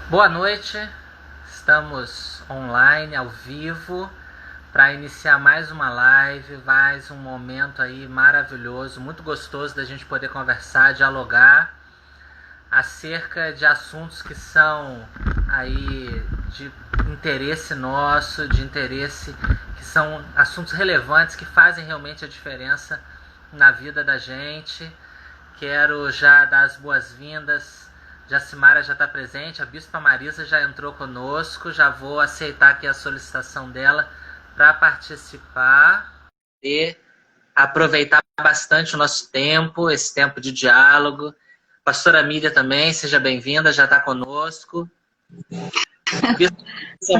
Boa noite, estamos online, ao vivo, para iniciar mais uma live, mais um momento aí maravilhoso, muito gostoso da gente poder conversar, dialogar acerca de assuntos que são aí de interesse nosso, de interesse, que são assuntos relevantes, que fazem realmente a diferença na vida da gente. Quero já dar as boas-vindas. Jacimara já está presente, a Bispa Marisa já entrou conosco, já vou aceitar aqui a solicitação dela para participar e aproveitar bastante o nosso tempo, esse tempo de diálogo. Pastora Mídia também, seja bem-vinda, já está conosco. Bispa,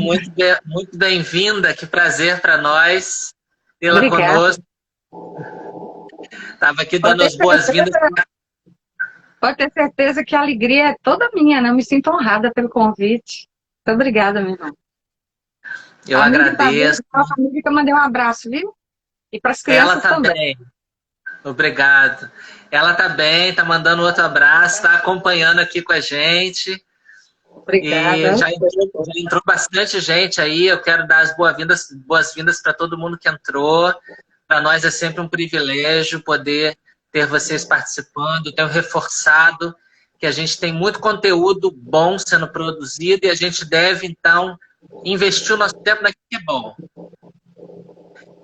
muito bem-vinda, que prazer para nós tê-la conosco. Estava aqui dando as boas-vindas. Pode ter certeza que a alegria é toda minha, né? Eu me sinto honrada pelo convite. Muito obrigada, meu irmão. Eu agradeço. A família que eu mandei um abraço, viu? E para as crianças Ela também. Bem. Obrigado. Ela tá bem, tá mandando outro abraço, tá acompanhando aqui com a gente. Obrigada. E já entrou bastante gente aí. Eu quero dar as boas-vindas para todo mundo que entrou. Para nós é sempre um privilégio poder ter vocês participando. Tenho reforçado que a gente tem muito conteúdo bom sendo produzido e a gente deve, então, investir o nosso tempo naquilo que é bom.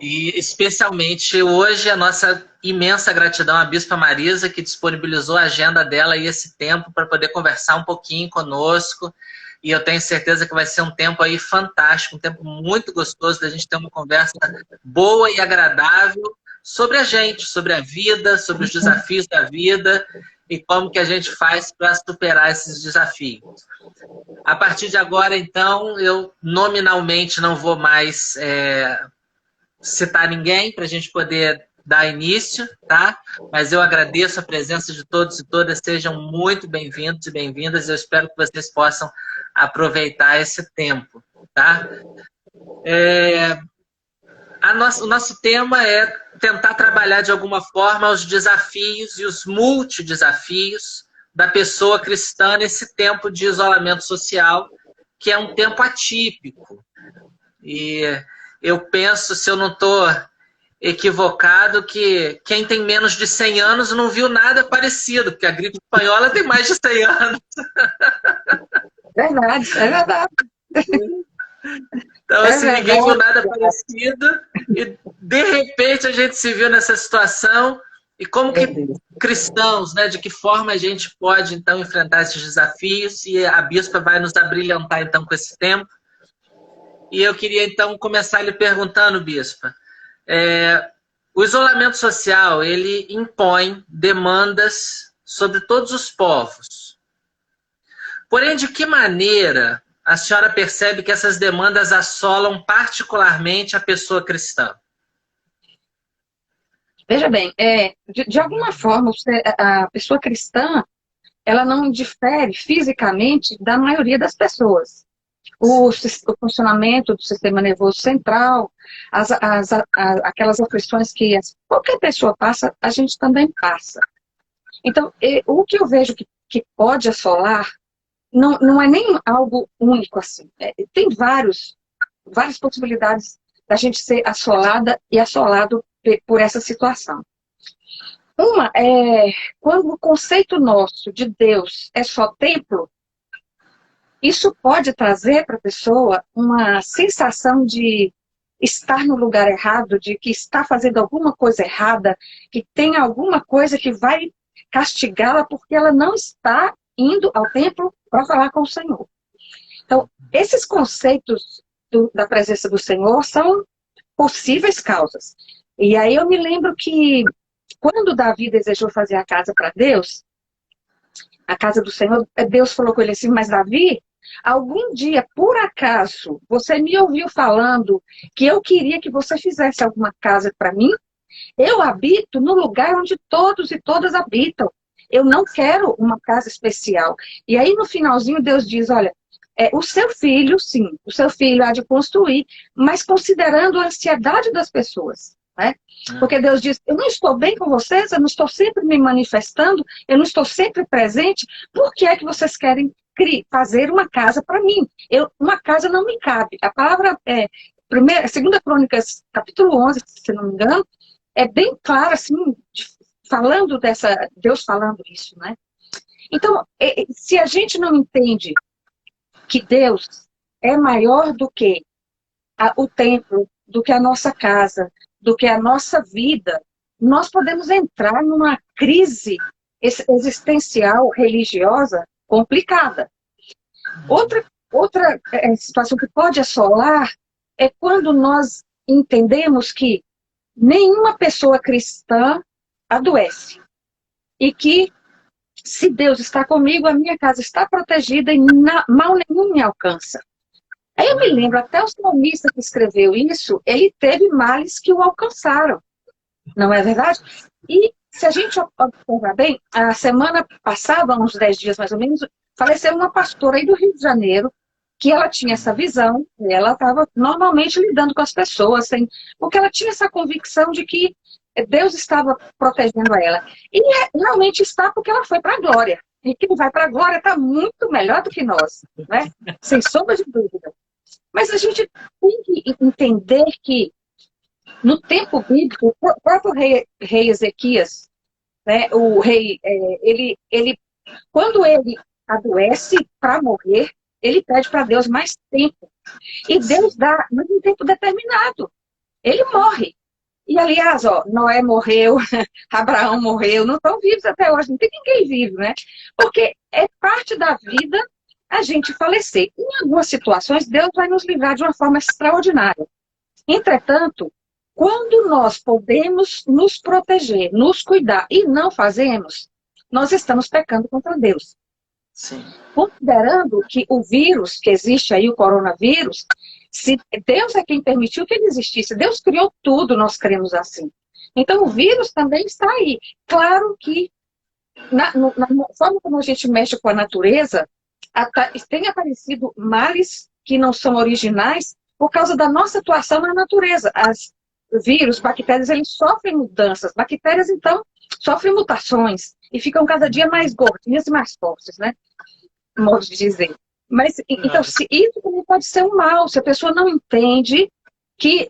E, especialmente, hoje, a nossa imensa gratidão à Bispa Marisa, que disponibilizou a agenda dela e esse tempo para poder conversar um pouquinho conosco. E eu tenho certeza que vai ser um tempo aí fantástico, um tempo muito gostoso da gente ter uma conversa boa e agradável sobre a gente, sobre a vida, sobre os desafios da vida e como que a gente faz para superar esses desafios. A partir de agora, então, eu nominalmente não vou mais citar ninguém para a gente poder dar início, tá? Mas eu agradeço a presença de todos e todas, sejam muito bem-vindos e bem-vindas, eu espero que vocês possam aproveitar esse tempo, tá? O nosso tema é tentar trabalhar de alguma forma os desafios e os multidesafios da pessoa cristã nesse tempo de isolamento social, que é um tempo atípico. E eu penso, se eu não estou equivocado, que quem tem menos de 100 anos não viu nada parecido, porque a gripe espanhola tem mais de 100 anos. Verdade, é verdade. Então, assim, ninguém viu nada parecido e, de repente, a gente se viu nessa situação e como que cristãos, né, de que forma a gente pode, então, enfrentar esses desafios e a Bispa vai nos abrilhantar, então, com esse tempo. E eu queria, então, começar lhe perguntando, Bispa, o isolamento social, ele impõe demandas sobre todos os povos. Porém, de que maneira a senhora percebe que essas demandas assolam particularmente a pessoa cristã? Veja bem, de alguma forma, a pessoa cristã, ela não difere fisicamente da maioria das pessoas. O funcionamento do sistema nervoso central, aquelas aflições que qualquer pessoa passa, a gente também passa. Então, o que eu vejo que pode assolar não é nem algo único assim. Tem várias possibilidades da gente ser assolada e assolado por essa situação. Uma é quando o conceito nosso de Deus é só templo, isso pode trazer para a pessoa uma sensação de estar no lugar errado, de que está fazendo alguma coisa errada, que tem alguma coisa que vai castigá-la porque ela não está indo ao templo para falar com o Senhor. Então, esses conceitos da presença do Senhor são possíveis causas. E aí eu me lembro que quando Davi desejou fazer a casa para Deus, a casa do Senhor, Deus falou com ele assim, mas Davi, algum dia, por acaso, você me ouviu falando que eu queria que você fizesse alguma casa para mim? Eu habito no lugar onde todos e todas habitam. Eu não quero uma casa especial. E aí, no finalzinho, Deus diz, olha, o seu filho, sim, o seu filho há de construir, mas considerando a ansiedade das pessoas. Né? Porque Deus diz, eu não estou bem com vocês, eu não estou sempre me manifestando, eu não estou sempre presente, por que é que vocês querem fazer uma casa para mim. Uma casa não me cabe. A palavra segunda Crônicas, capítulo 11, se não me engano, é bem clara, assim, falando Deus falando isso, né? Então, se a gente não entende que Deus é maior do que o templo, do que a nossa casa, do que a nossa vida, nós podemos entrar numa crise existencial, religiosa, complicada. Outra situação que pode assolar é quando nós entendemos que nenhuma pessoa cristã adoece. E que, se Deus está comigo, a minha casa está protegida e mal nenhum me alcança. Aí eu me lembro, até o salmista que escreveu isso, ele teve males que o alcançaram. Não é verdade? E se a gente observar bem, a semana passada, uns 10 dias mais ou menos, faleceu uma pastora aí do Rio de Janeiro, que ela tinha essa visão, ela estava normalmente lidando com as pessoas, porque ela tinha essa convicção de que Deus estava protegendo ela. E realmente está, porque ela foi para a glória. E quem vai para a glória está muito melhor do que nós, né? Sem sombra de dúvida. Mas a gente tem que entender que, no tempo bíblico, o próprio rei Ezequias, né, o rei, quando ele adoece para morrer, ele pede para Deus mais tempo. E Deus dá, mas um tempo determinado. Ele morre. E, aliás, Noé morreu, Abraão morreu, não estão vivos até hoje, não tem ninguém vivo, né? Porque é parte da vida a gente falecer. Em algumas situações, Deus vai nos livrar de uma forma extraordinária. Entretanto, quando nós podemos nos proteger, nos cuidar e não fazemos, nós estamos pecando contra Deus. Sim. Considerando que o vírus que existe aí, o coronavírus, se Deus é quem permitiu que ele existisse, Deus criou tudo, nós cremos assim. Então o vírus também está aí. Claro que na forma como a gente mexe com a natureza, tem aparecido males que não são originais por causa da nossa atuação na natureza. Vírus, bactérias, eles sofrem mudanças. Bactérias, então, sofrem mutações e ficam cada dia mais gordinhas e mais fortes, né? Modo de dizer. Mas, então, isso também pode ser um mal, se a pessoa não entende que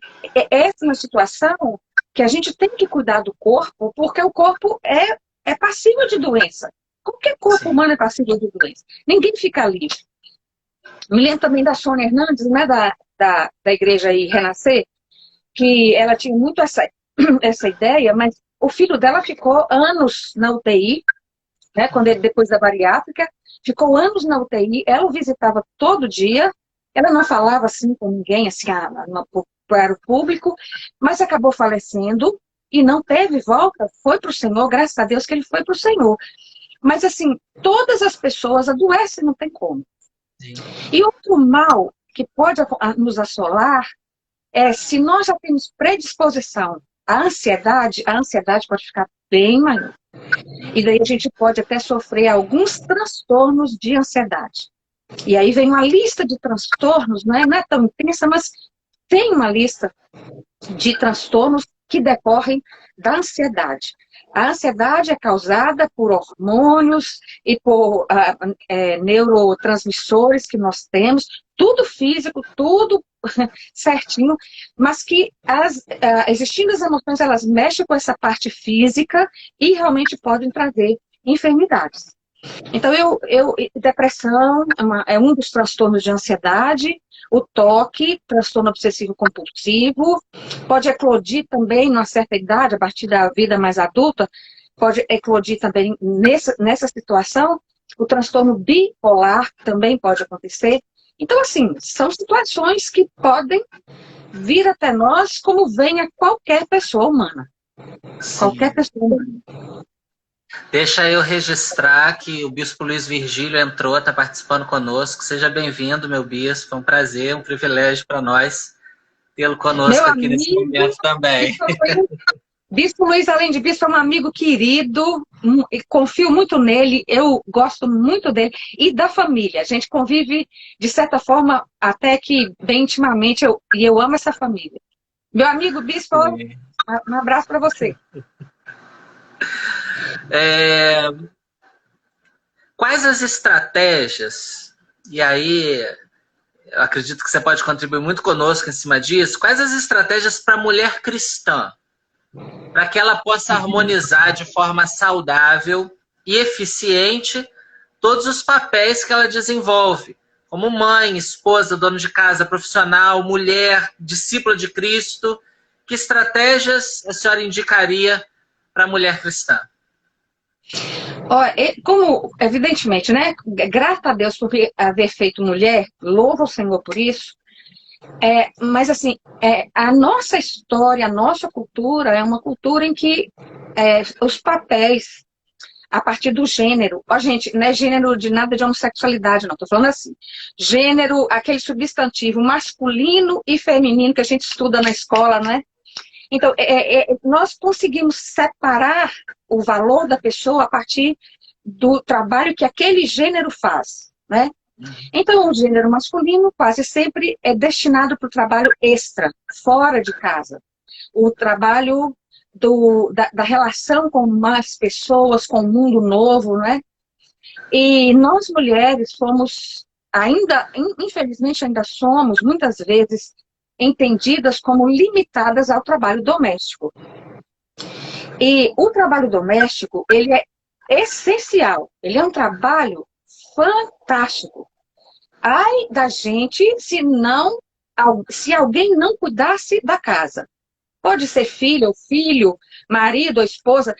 essa é uma situação que a gente tem que cuidar do corpo, porque o corpo é passível de doença. Qualquer corpo humano é passível de doença. Ninguém fica livre. Me lembro também da Sônia Hernandes, né, da igreja aí, Renascer, que ela tinha muito essa ideia, mas o filho dela ficou anos na UTI, né, depois da bariátrica, ficou anos na UTI, ela o visitava todo dia, ela não falava assim com ninguém, assim, para o público, mas acabou falecendo e não teve volta, foi para o Senhor, graças a Deus que ele foi para o Senhor. Mas assim, todas as pessoas adoecem, não tem como. Sim. E outro mal que pode nos assolar é se nós já temos predisposição à ansiedade, a ansiedade pode ficar bem maior. E daí a gente pode até sofrer alguns transtornos de ansiedade. E aí vem uma lista de transtornos, não é tão intensa, mas tem uma lista de transtornos que decorrem da ansiedade. A ansiedade é causada por hormônios e por neurotransmissores que nós temos, tudo físico, tudo certinho, mas que existindo as emoções, elas mexem com essa parte física e realmente podem trazer enfermidades. Então, depressão é um dos transtornos de ansiedade, o toque, transtorno obsessivo compulsivo, pode eclodir também numa certa idade, a partir da vida mais adulta, pode eclodir também nessa situação, o transtorno bipolar também pode acontecer. Então, assim, são situações que podem vir até nós como vem a qualquer pessoa humana. Sim. Qualquer pessoa humana. Deixa eu registrar que o Bispo Luiz Virgílio entrou, está participando conosco. Seja bem-vindo, meu bispo. É um prazer, um privilégio para nós tê-lo conosco aqui nesse momento também. Bispo Luiz, além de bispo, é um amigo querido, e confio muito nele, eu gosto muito dele e da família. A gente convive, de certa forma, até que bem intimamente, e eu amo essa família. Meu amigo bispo, um abraço para você. Quais as estratégias e aí eu acredito que você pode contribuir muito conosco em cima disso, quais as estratégias para a mulher cristã, para que ela possa harmonizar de forma saudável e eficiente todos os papéis que ela desenvolve, como mãe, esposa, dona de casa, profissional, mulher, discípula de Cristo. Que estratégias a senhora indicaria para a mulher cristã? Como, evidentemente, né? Grata a Deus por haver feito mulher, louva o Senhor por isso. Mas, assim, a nossa história, a nossa cultura é uma cultura em que os papéis, a partir do gênero, gente, não é gênero de nada de homossexualidade, não, estou falando assim, gênero, aquele substantivo masculino e feminino que a gente estuda na escola, não é? Então, nós conseguimos separar o valor da pessoa a partir do trabalho que aquele gênero faz, né? Então, o gênero masculino quase sempre é destinado para o trabalho extra, fora de casa. O trabalho da relação com mais pessoas, com o mundo novo, né? E nós, mulheres, fomos ainda, infelizmente ainda somos, muitas vezes, entendidas como limitadas ao trabalho doméstico. E o trabalho doméstico, ele é essencial, ele é um trabalho fantástico. Ai da gente se alguém não cuidasse da casa. Pode ser filha ou filho, marido ou esposa,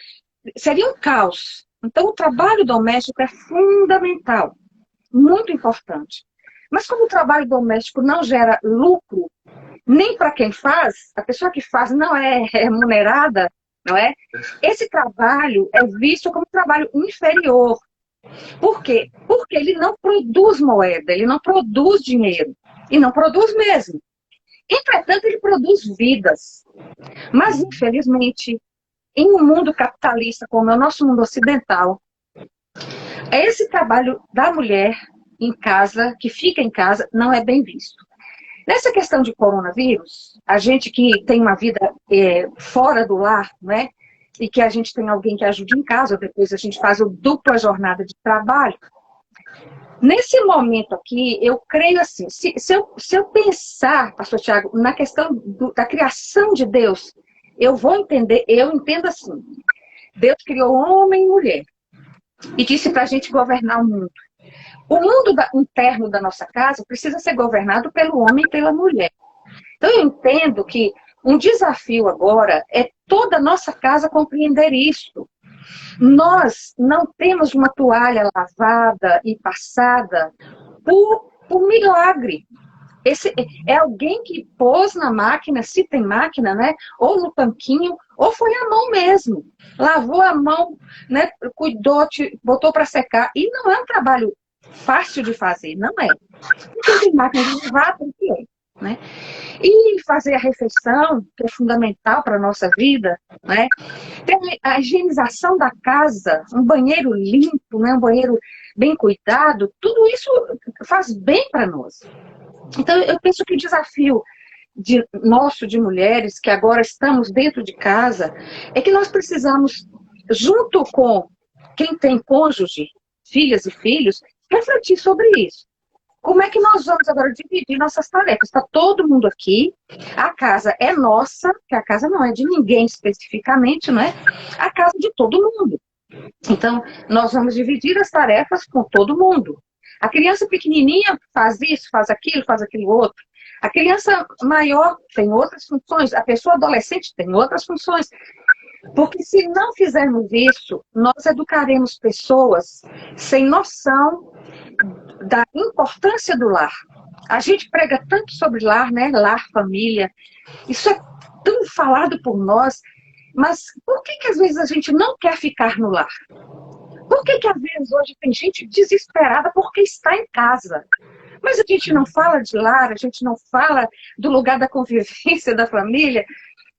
seria um caos. Então, o trabalho doméstico é fundamental, muito importante. Mas como o trabalho doméstico não gera lucro, nem para quem faz, a pessoa que faz não é remunerada, não é? Esse trabalho é visto como trabalho inferior. Por quê? Porque ele não produz moeda, ele não produz dinheiro. E não produz mesmo. Entretanto, ele produz vidas. Mas, infelizmente, em um mundo capitalista como é o nosso mundo ocidental, esse trabalho da mulher em casa, que fica em casa, não é bem visto. Nessa questão de coronavírus, a gente que tem uma vida fora do lar, né, e que a gente tem alguém que ajude em casa, depois a gente faz a dupla jornada de trabalho. Nesse momento aqui, eu creio assim, se eu pensar, pastor Tiago, na questão da criação de Deus, eu entendo assim, Deus criou homem e mulher e disse para a gente governar o mundo. O mundo interno da nossa casa precisa ser governado pelo homem e pela mulher. Então, eu entendo que um desafio agora é toda a nossa casa compreender isso. Nós não temos uma toalha lavada e passada por milagre. Esse é alguém que pôs na máquina, se tem máquina, né? Ou no tanquinho, ou foi a mão mesmo. Lavou a mão, né? Cuidou, botou para secar. E não é um trabalho fácil de fazer, não é. Quem tem máquina de lavar, tem que né? E fazer a refeição, que é fundamental para a nossa vida, né? Tem a higienização da casa, um banheiro limpo, né? Um banheiro bem cuidado, tudo isso faz bem para nós. Então, eu penso que o desafio nosso de mulheres, que agora estamos dentro de casa, é que nós precisamos, junto com quem tem cônjuge, filhas e filhos, refletir sobre isso. Como é que nós vamos agora dividir nossas tarefas? Está todo mundo aqui, a casa é nossa, que a casa não é de ninguém especificamente, não é? A casa de todo mundo. Então, nós vamos dividir as tarefas com todo mundo. A criança pequenininha faz isso, faz aquilo outro. A criança maior tem outras funções, a pessoa adolescente tem outras funções. Porque se não fizermos isso, nós educaremos pessoas sem noção da importância do lar. A gente prega tanto sobre lar, né? Lar, família. Isso é tão falado por nós, mas por que às vezes a gente não quer ficar no lar? Por que às vezes hoje tem gente desesperada porque está em casa? Mas a gente não fala de lar, a gente não fala do lugar da convivência da família.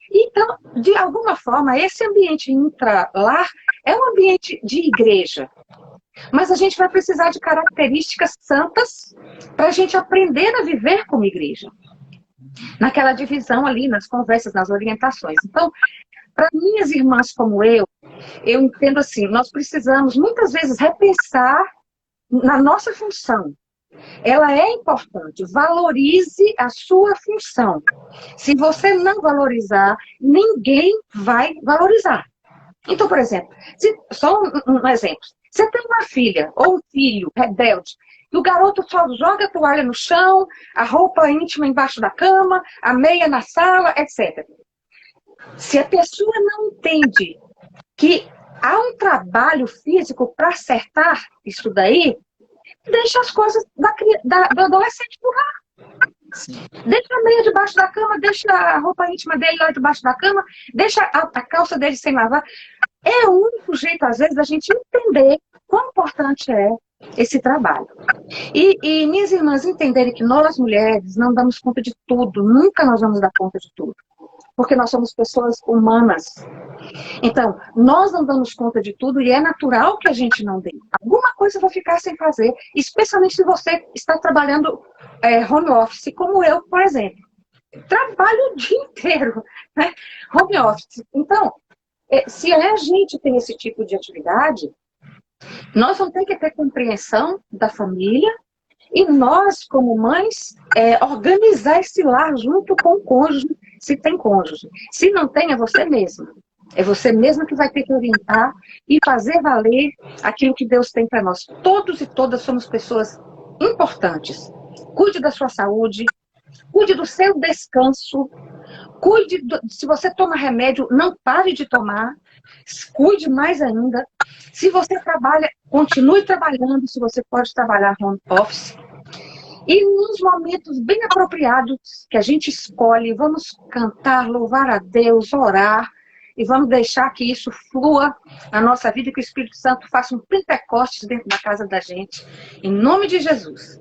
Então, de alguma forma, esse ambiente intra-lar é um ambiente de igreja. Mas a gente vai precisar de características santas para a gente aprender a viver como igreja. Naquela divisão ali, nas conversas, nas orientações. Então, para minhas irmãs como eu entendo assim, nós precisamos muitas vezes repensar na nossa função. ela é importante. Valorize a sua função. Se você não valorizar, ninguém vai valorizar. Então, por exemplo, só um exemplo. Você tem uma filha ou um filho rebelde, e o garoto só joga a toalha no chão, a roupa íntima embaixo da cama, a meia na sala, etc. Se a pessoa não entende que há um trabalho físico para acertar isso daí, deixa as coisas do adolescente por lá. Sim. Deixa a meia debaixo da cama, deixa a roupa íntima dele lá debaixo da cama, deixa a calça dele sem lavar. É o único jeito, às vezes, da gente entender quão importante é esse trabalho. E minhas irmãs entenderem que nós, mulheres, não damos conta de tudo, nunca nós vamos dar conta de tudo. Porque nós somos pessoas humanas. Então, nós não damos conta de tudo e é natural que a gente não dê. Alguma coisa vai ficar sem fazer, especialmente se você está trabalhando home office, como eu, por exemplo. Trabalho o dia inteiro, né? Home office. Então, se a gente tem esse tipo de atividade, nós vamos ter que ter compreensão da família e nós, como mães, organizar esse lar junto com o cônjuge, se tem cônjuge. Se não tem, é você mesma. É você mesma que vai ter que orientar e fazer valer aquilo que Deus tem para nós. Todos e todas somos pessoas importantes. Cuide da sua saúde, cuide do seu descanso, cuide, se você toma remédio, não pare de tomar, cuide mais ainda. Se você trabalha, continue trabalhando, se você pode trabalhar home office. E nos momentos bem apropriados que a gente escolhe, vamos cantar, louvar a Deus, orar, e vamos deixar que isso flua na nossa vida, que o Espírito Santo faça um Pentecostes dentro da casa da gente. Em nome de Jesus.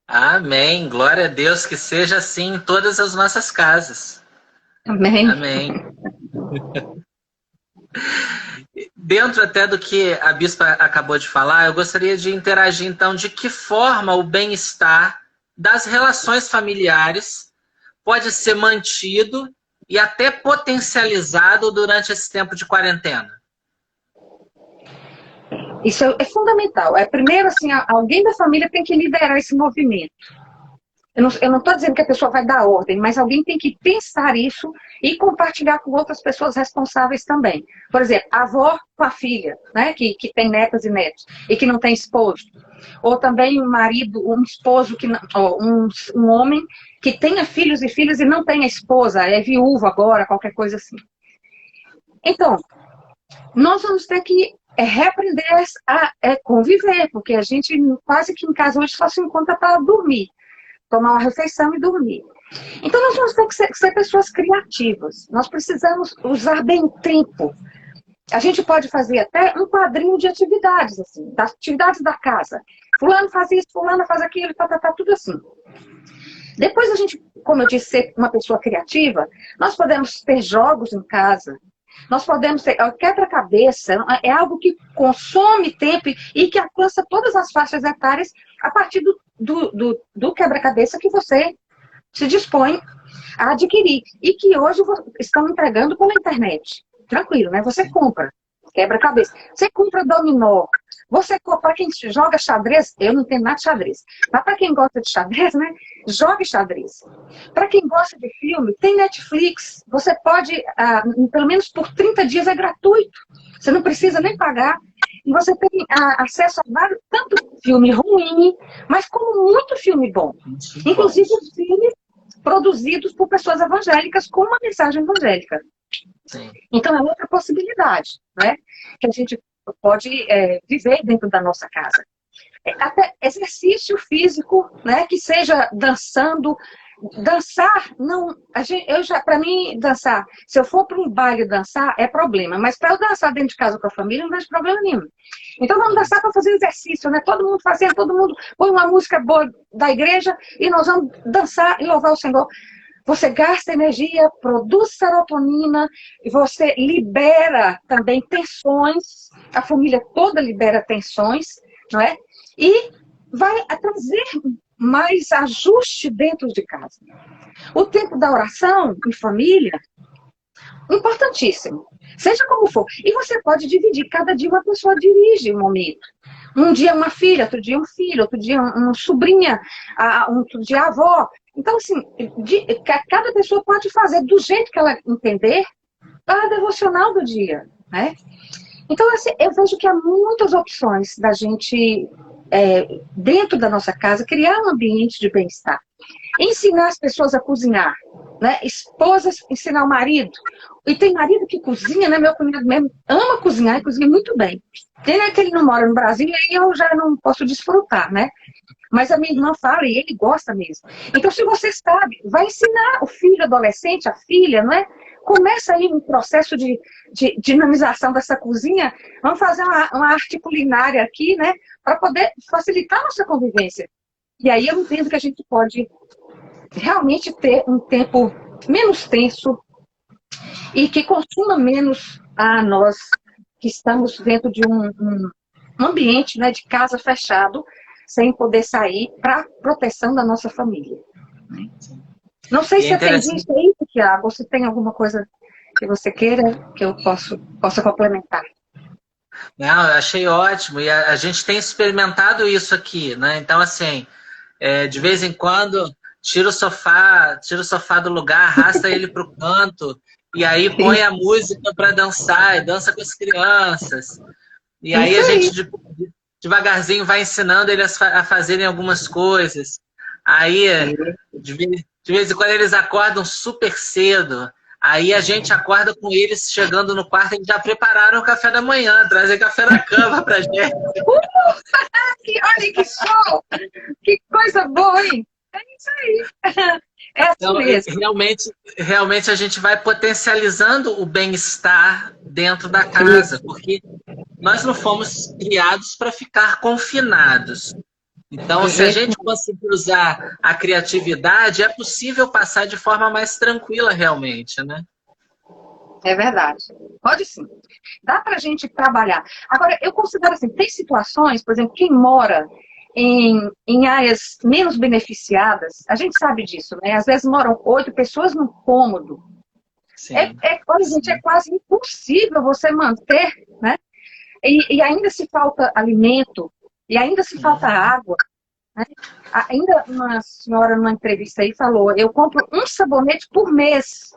Amém. Glória a Deus, que seja assim em todas as nossas casas. Amém. Amém. Dentro até do que a bispa acabou de falar, eu gostaria de interagir, então, de que forma o bem-estar das relações familiares pode ser mantido e até potencializado durante esse tempo de quarentena. Isso é fundamental. Primeiro, assim, alguém da família tem que liderar esse movimento. Eu não estou dizendo que a pessoa vai dar ordem, mas alguém tem que pensar isso e compartilhar com outras pessoas responsáveis também. Por exemplo, a avó com a filha, né, que tem netas e netos, e que não tem esposo. Ou também um marido, um esposo, um homem que tenha filhos e filhas e não tenha esposa, é viúvo agora, qualquer coisa assim. Então, nós vamos ter que reaprender a conviver, porque a gente quase que em casa hoje só se encontra para dormir. Tomar uma refeição e dormir. Então, nós vamos ter que ser pessoas criativas. Nós precisamos usar bem o tempo. A gente pode fazer até um quadrinho de atividades, assim, das atividades da casa. Fulano faz isso, fulano faz aquilo, tudo assim. Depois a gente, como eu disse, ser uma pessoa criativa, nós podemos ter jogos em casa. Nós podemos ter quebra-cabeça, é algo que consome tempo e que alcança todas as faixas etárias a partir do quebra-cabeça que você se dispõe a adquirir. E que hoje estão entregando pela internet. Tranquilo, né? Você compra quebra-cabeça. Você compra dominó. Você compra, para quem joga xadrez, eu não tenho nada de xadrez. Mas para quem gosta de xadrez, né? Jogue xadrez. Para quem gosta de filme, tem Netflix. Você pode, pelo menos por 30 dias é gratuito. Você não precisa nem pagar. E você tem acesso a vários, tanto filme ruim, mas como muito filme bom. Inclusive os filmes produzidos por pessoas evangélicas com uma mensagem evangélica. Sim. Então é outra possibilidade, né? Que a gente pode viver dentro da nossa casa. Até exercício físico, né? Que seja dançando. Dançar, não, para mim, dançar, se eu for para um baile dançar, é problema, mas para eu dançar dentro de casa com a família, não vejo problema nenhum. Então vamos dançar para fazer exercício, né? Todo mundo fazendo, todo mundo põe uma música boa da igreja e nós vamos dançar e louvar o Senhor. Você gasta energia, produz serotonina, e você libera também tensões, a família toda libera tensões, não é? E vai trazer mais ajuste dentro de casa. O tempo da oração em família, importantíssimo. Seja como for. E você pode dividir. Cada dia uma pessoa dirige um momento. Um dia uma filha, outro dia um filho, outro dia uma sobrinha, outro dia a avó. Então, assim, cada pessoa pode fazer do jeito que ela entender a devocional do dia, né? Então, assim, eu vejo que há muitas opções da gente, dentro da nossa casa, criar um ambiente de bem-estar. Ensinar as pessoas a cozinhar, né? Esposas ensinar o marido. E tem marido que cozinha, né? Meu cunhado mesmo ama cozinhar e cozinha muito bem. Tem é que ele não mora no Brasil e aí eu já não posso desfrutar, né? Mas a minha irmã fala e ele gosta mesmo. Então, se você sabe, vai ensinar o filho adolescente, a filha, não é? Começa aí um processo de dinamização dessa cozinha. Vamos fazer uma arte culinária aqui, né? Para poder facilitar a nossa convivência. E aí eu entendo que a gente pode realmente ter um tempo menos tenso e que consuma menos a nós que estamos dentro de um ambiente, né, de casa fechado, sem poder sair para proteção da nossa família. Não sei se você tem visto aí, Tiago, ou se tem alguma coisa que você queira que eu possa complementar. Não, eu achei ótimo. E a gente tem experimentado isso aqui, né? Então, assim, de vez em quando, tira o sofá do lugar, arrasta ele para o canto, e aí põe a música para dançar, e dança com as crianças. E aí a gente devagarzinho vai ensinando eles a fazerem algumas coisas. Aí, de vez em quando, eles acordam super cedo. Aí a gente acorda com eles chegando no quarto, eles já prepararam o café da manhã, trazem café na cama pra gente. Olha que show! Que coisa boa, hein? É isso aí. É assim então, mesmo. Realmente a gente vai potencializando o bem-estar dentro da casa, porque nós não fomos criados para ficar confinados. Então, se a gente conseguir usar a criatividade, é possível passar de forma mais tranquila, realmente, né? É verdade. Pode sim. Dá pra gente trabalhar. Agora, eu considero assim, tem situações, por exemplo, quem mora em áreas menos beneficiadas, a gente sabe disso, né? Às vezes moram 8 pessoas num cômodo. Olha, gente, é quase impossível você manter, né? E ainda se falta alimento, e ainda se falta água. Né? Ainda uma senhora numa entrevista aí falou, eu compro um sabonete por mês,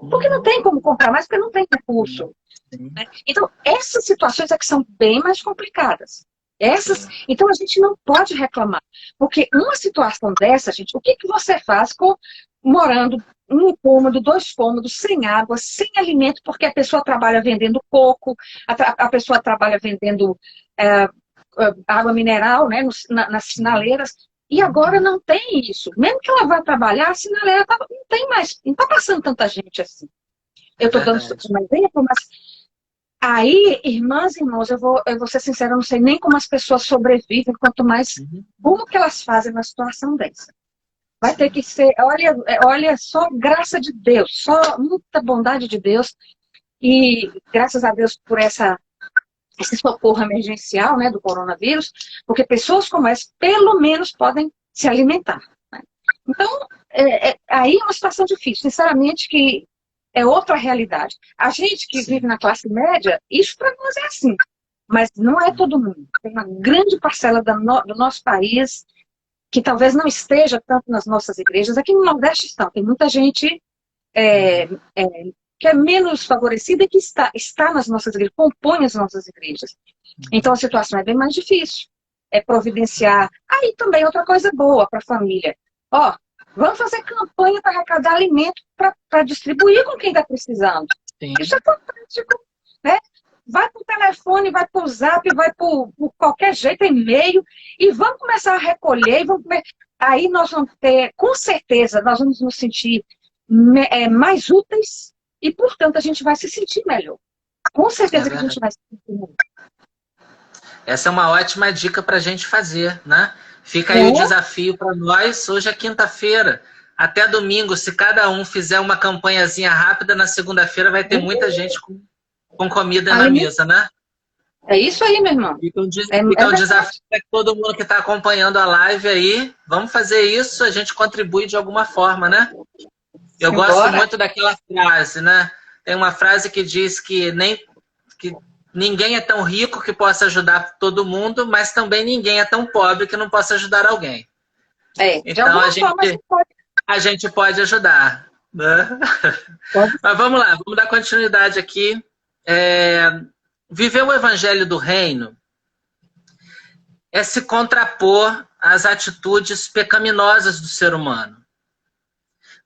porque não tem como comprar mais, porque não tem recurso. Né? Então, essas situações é que são bem mais complicadas. Então, a gente não pode reclamar. Porque uma situação dessa, gente, o que você faz morando um cômodo, 2 cômodos, sem água, sem alimento, porque a pessoa trabalha vendendo coco, a pessoa trabalha vendendo água mineral, né, nas sinaleiras, e agora não tem isso. Mesmo que ela vá trabalhar, a sinaleira não tem mais, não está passando tanta gente assim. Eu estou dando um exemplo, mas aí, irmãs e irmãos, eu vou ser sincera, eu não sei nem como as pessoas sobrevivem, quanto mais como que elas fazem uma situação dessa. Vai ter que ser, olha, só graça de Deus, só muita bondade de Deus, e graças a Deus por esse socorro emergencial, né, do coronavírus, porque pessoas como essa, pelo menos, podem se alimentar. Né? Então, aí é uma situação difícil, sinceramente, que é outra realidade. A gente que vive na classe média, isso para nós é assim, mas não é todo mundo. Tem uma grande parcela do nosso país que talvez não esteja tanto nas nossas igrejas. Aqui no Nordeste estão, tem muita gente que é menos favorecida e que está nas nossas igrejas, compõe as nossas igrejas. Então a situação é bem mais difícil. É providenciar. Aí também outra coisa boa para a família. Vamos fazer campanha para arrecadar alimento para distribuir com quem está precisando. Sim. Isso é fantástico. Né? Vai para o telefone, vai para o zap, vai por qualquer jeito, e-mail, e vamos começar a recolher. Aí nós vamos ter, com certeza, nós vamos nos sentir mais úteis e, portanto, a gente vai se sentir melhor. Com certeza que a gente vai se sentir melhor. Essa é uma ótima dica para a gente fazer, né? Fica aí o desafio para nós. Hoje é quinta-feira. Até domingo, se cada um fizer uma campanhazinha rápida, na segunda-feira vai ter muita gente com comida na mesa, né? É isso aí, meu irmão. Fica um desafio para todo mundo que está acompanhando a live aí. Vamos fazer isso, a gente contribui de alguma forma, né? Eu gosto muito daquela frase, né? tem uma frase que diz que ninguém é tão rico que possa ajudar todo mundo, mas também ninguém é tão pobre que não possa ajudar alguém. Então a gente pode ajudar, né? Mas vamos lá, vamos dar continuidade aqui. Viver o evangelho do reino é se contrapor às atitudes pecaminosas do ser humano.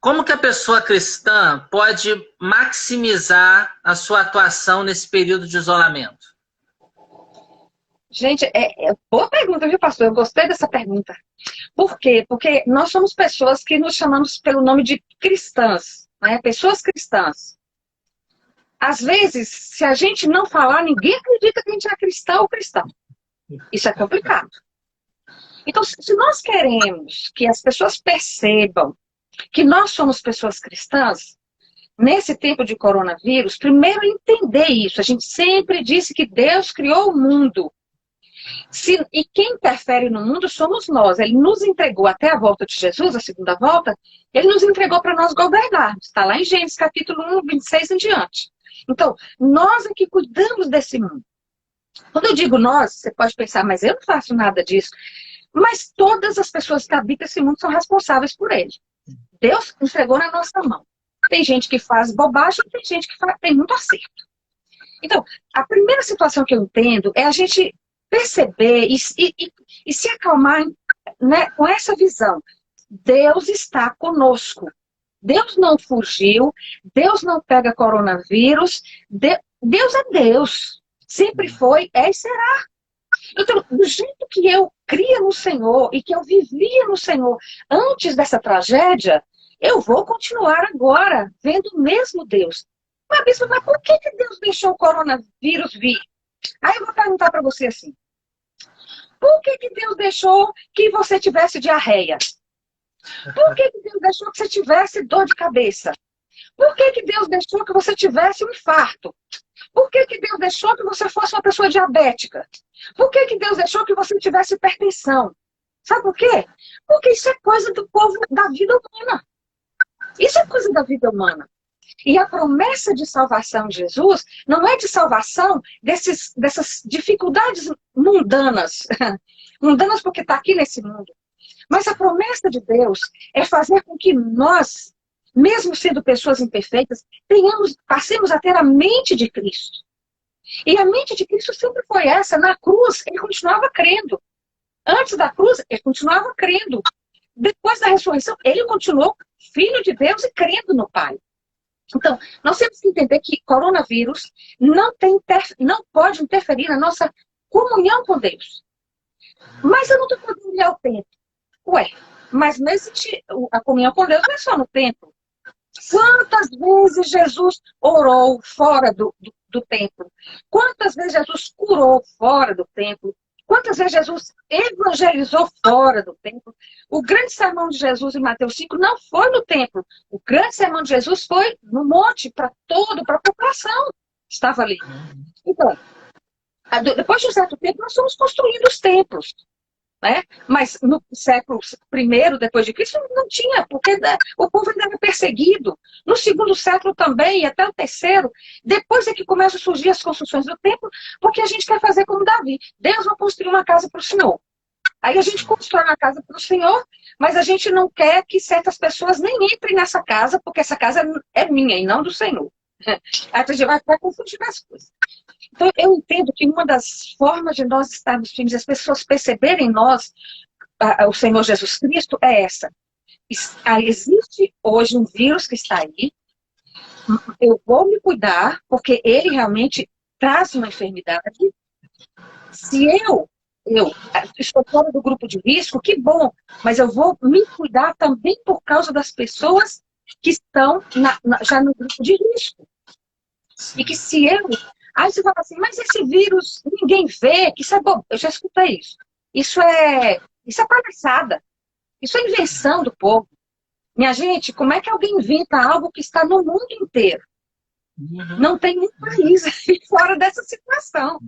Como que a pessoa cristã pode maximizar a sua atuação nesse período de isolamento? Gente, boa pergunta, viu, pastor? Eu gostei dessa pergunta. Por quê? Porque nós somos pessoas que nos chamamos pelo nome de cristãs, né? Pessoas cristãs. Às vezes, se a gente não falar, ninguém acredita que a gente é cristão ou cristão. Isso é complicado. Então, se nós queremos que as pessoas percebam que nós somos pessoas cristãs, nesse tempo de coronavírus, primeiro entender isso. A gente sempre disse que Deus criou o mundo. E quem interfere no mundo somos nós. Ele nos entregou até a volta de Jesus, a segunda volta, ele nos entregou para nós governarmos. Está lá em Gênesis capítulo 1, 26 em diante. Então, nós é que cuidamos desse mundo. Quando eu digo nós, você pode pensar, mas eu não faço nada disso. Mas todas as pessoas que habitam esse mundo são responsáveis por ele. Deus entregou na nossa mão. Tem gente que faz bobagem, tem gente que tem muito acerto. Então, a primeira situação que eu entendo é a gente perceber e se acalmar, né, com essa visão. Deus está conosco. Deus não fugiu. Deus não pega coronavírus. Deus é Deus. Sempre foi, é e será. Então, do jeito que eu cria no Senhor e que eu vivia no Senhor antes dessa tragédia, eu vou continuar agora vendo o mesmo Deus. Mas, bispo, mas por que Deus deixou o coronavírus vir? Aí eu vou perguntar para você assim. Por que Deus deixou que você tivesse diarreia? Por que Deus deixou que você tivesse dor de cabeça? Por que Deus deixou que você tivesse um infarto? Por que Deus deixou que você fosse uma pessoa diabética? Por que Deus deixou que você tivesse hipertensão? Sabe por quê? Porque isso é coisa do povo, da vida humana. Isso é coisa da vida humana. E a promessa de salvação de Jesus não é de salvação dessas dificuldades mundanas. Mundanas porque está aqui nesse mundo. Mas a promessa de Deus é fazer com que nós, mesmo sendo pessoas imperfeitas, passemos a ter a mente de Cristo. E a mente de Cristo sempre foi essa. Na cruz, ele continuava crendo. Antes da cruz, ele continuava crendo. Depois da ressurreição, ele continuou filho de Deus e crendo no Pai. Então, nós temos que entender que coronavírus não pode interferir na nossa comunhão com Deus. Mas eu não estou podendo ir ao templo. Ué, mas não existe a comunhão com Deus, não é só no templo. Quantas vezes Jesus orou fora do templo? Quantas vezes Jesus curou fora do templo? Quantas vezes Jesus evangelizou fora do templo? O grande sermão de Jesus em Mateus 5 não foi no templo. O grande sermão de Jesus foi no monte, para a população. Estava ali. Então, depois de um certo tempo, nós fomos construindo os templos. Né? Mas no século I, depois de Cristo, não tinha, porque o povo ainda era perseguido. No segundo século também, e até o terceiro, depois é que começam a surgir as construções do templo, porque a gente quer fazer como Davi. Deus vai construir uma casa para o Senhor. Aí a gente constrói uma casa para o Senhor, mas a gente não quer que certas pessoas nem entrem nessa casa, porque essa casa é minha e não do Senhor. Aí a gente vai confundir as coisas. Então, eu entendo que uma das formas de nós estarmos firmes, as pessoas perceberem em nós o Senhor Jesus Cristo, é essa. Existe hoje um vírus que está aí, eu vou me cuidar, porque ele realmente traz uma enfermidade. Se eu estou fora do grupo de risco, que bom, mas eu vou me cuidar também por causa das pessoas que estão já no grupo de risco. Sim. E que se eu... Aí você fala assim, mas esse vírus ninguém vê, que isso é bom. Eu já escutei isso. Isso é palhaçada. Isso é invenção do povo. Minha gente, como é que alguém inventa algo que está no mundo inteiro? Uhum. Não tem nenhum país fora dessa situação.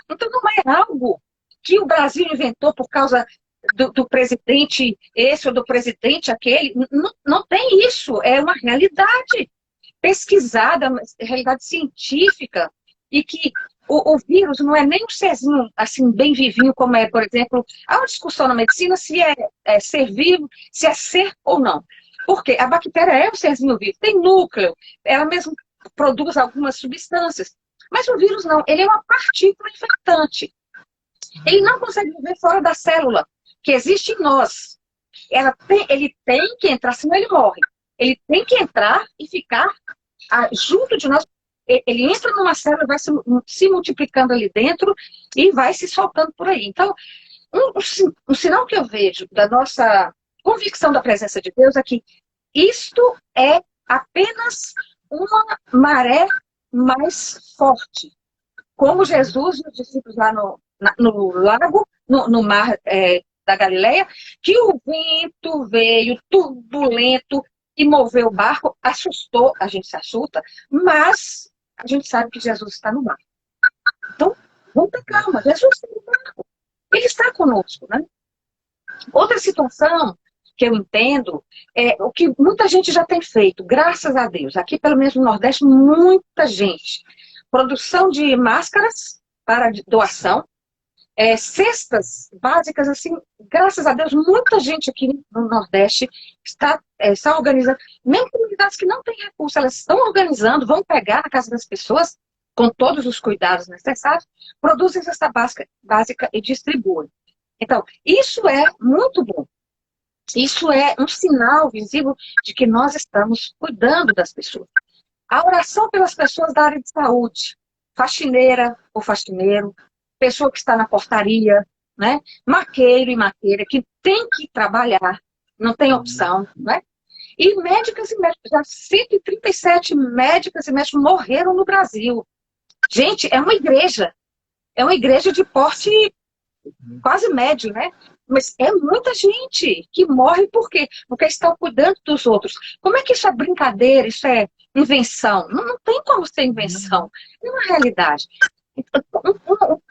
Então não é algo que o Brasil inventou por causa do presidente esse ou do presidente aquele. Não tem isso. É uma realidade. pesquisada, realidade científica, e que o vírus não é nem um serzinho assim, bem vivinho, como é, por exemplo, há uma discussão na medicina se é ser vivo, se é ser ou não. Porque a bactéria é um serzinho vivo, tem núcleo, ela mesmo produz algumas substâncias. Mas o vírus não, ele é uma partícula infectante. Ele não consegue viver fora da célula que existe em nós. Ele tem que entrar, senão ele morre. Ele tem que entrar e ficar junto de nós. Ele entra numa célula, vai se multiplicando ali dentro e vai se soltando por aí. Então, um sinal que eu vejo da nossa convicção da presença de Deus é que isto é apenas uma maré mais forte. Como Jesus e os discípulos lá no lago, no mar da Galileia, que o vento veio turbulento e moveu o barco, assustou, a gente se assusta, mas a gente sabe que Jesus está no mar. Então, vamos ter calma, Jesus está no barco. Ele está conosco, né? Outra situação que eu entendo é o que muita gente já tem feito, graças a Deus. Aqui, pelo menos no Nordeste, muita gente. Produção de máscaras para doação, cestas básicas, assim, graças a Deus, muita gente aqui no Nordeste está organizando. Mesmo comunidades que não têm recurso, elas estão organizando, vão pegar na casa das pessoas, com todos os cuidados necessários, produzem cesta básica e distribuem. Então, isso é muito bom. Isso é um sinal visível de que nós estamos cuidando das pessoas. A oração pelas pessoas da área de saúde, faxineira ou faxineiro, pessoa que está na portaria, né? Maqueiro e maqueira, que tem que trabalhar, não tem opção, né? E médicas e médicos, já 137 médicas e médicos morreram no Brasil. Gente, é uma igreja de porte quase médio, né? Mas é muita gente que morre por quê? Porque estão cuidando dos outros. Como é que isso é brincadeira, isso é invenção? Não tem como ser invenção. É uma realidade.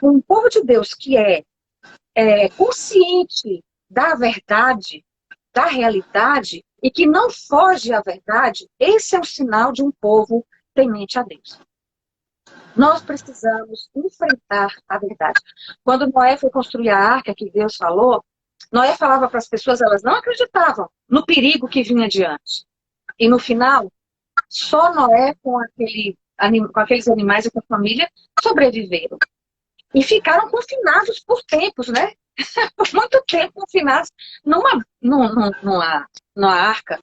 Um povo de Deus que é consciente da verdade, da realidade, e que não foge à verdade, esse é o sinal de um povo temente a Deus. Nós precisamos enfrentar a verdade. Quando Noé foi construir a arca que Deus falou, Noé falava para as pessoas, elas não acreditavam no perigo que vinha adiante. E no final, só Noé com aqueles animais e com a família sobreviveram. E ficaram confinados por tempos, né? Por muito tempo confinados numa arca.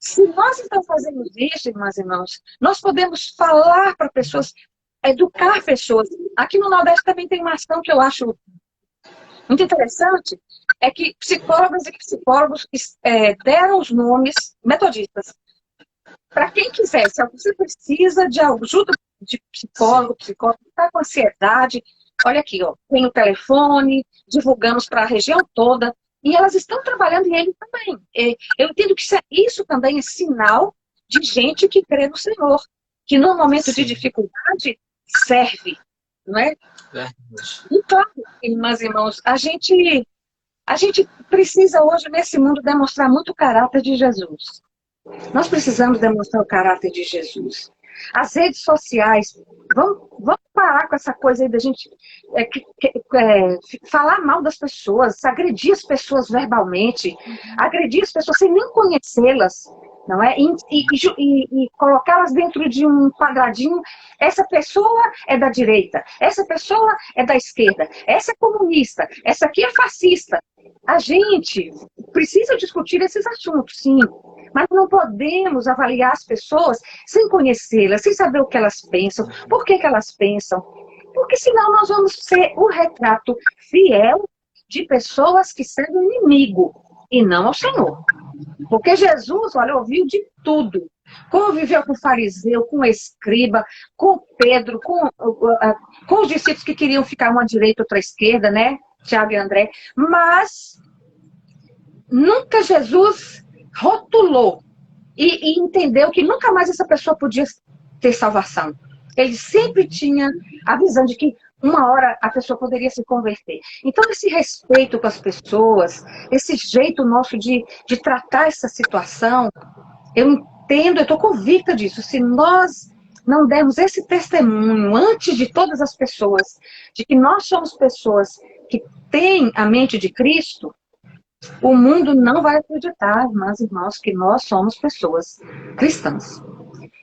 Se nós então fazemos isso, irmãs e irmãos, nós podemos falar para pessoas, educar pessoas. Aqui no Nordeste também tem uma ação que eu acho muito interessante, é que psicólogas e psicólogos deram os nomes metodistas. Para quem quiser, se você precisa de ajuda de psicólogo, está com ansiedade, olha aqui, ó, tem o telefone, divulgamos para a região toda, e elas estão trabalhando e ele também. Eu entendo que isso também é sinal de gente que crê no Senhor, que no momento de dificuldade serve, não é? Então, irmãs e irmãos, a gente precisa hoje, nesse mundo, demonstrar muito o caráter de Jesus. Nós precisamos demonstrar o caráter de Jesus. As redes sociais, vamos parar com essa coisa aí da gente falar mal das pessoas, agredir as pessoas verbalmente, agredir as pessoas sem nem conhecê-las, não é? E colocá-las dentro de um quadradinho. Essa pessoa é da direita, essa pessoa é da esquerda, essa é comunista, essa aqui é fascista. A gente precisa discutir esses assuntos, sim, mas não podemos avaliar as pessoas sem conhecê-las, sem saber o que elas pensam, por que elas pensam, porque senão nós vamos ser o retrato fiel de pessoas que servem o inimigo e não ao Senhor. Porque Jesus, olha, ouviu de tudo. Conviveu com o fariseu, com o escriba, com Pedro, com os discípulos que queriam ficar uma à direita, outra à esquerda, né? Tiago e André. Mas nunca Jesus rotulou e entendeu que nunca mais essa pessoa podia ter salvação. Ele sempre tinha a visão de que uma hora a pessoa poderia se converter. Então, esse respeito com as pessoas, esse jeito nosso de tratar essa situação, eu eu estou convicta disso, se nós não dermos esse testemunho antes de todas as pessoas, de que nós somos pessoas que têm a mente de Cristo, o mundo não vai acreditar, mas, irmãos, que nós somos pessoas cristãs.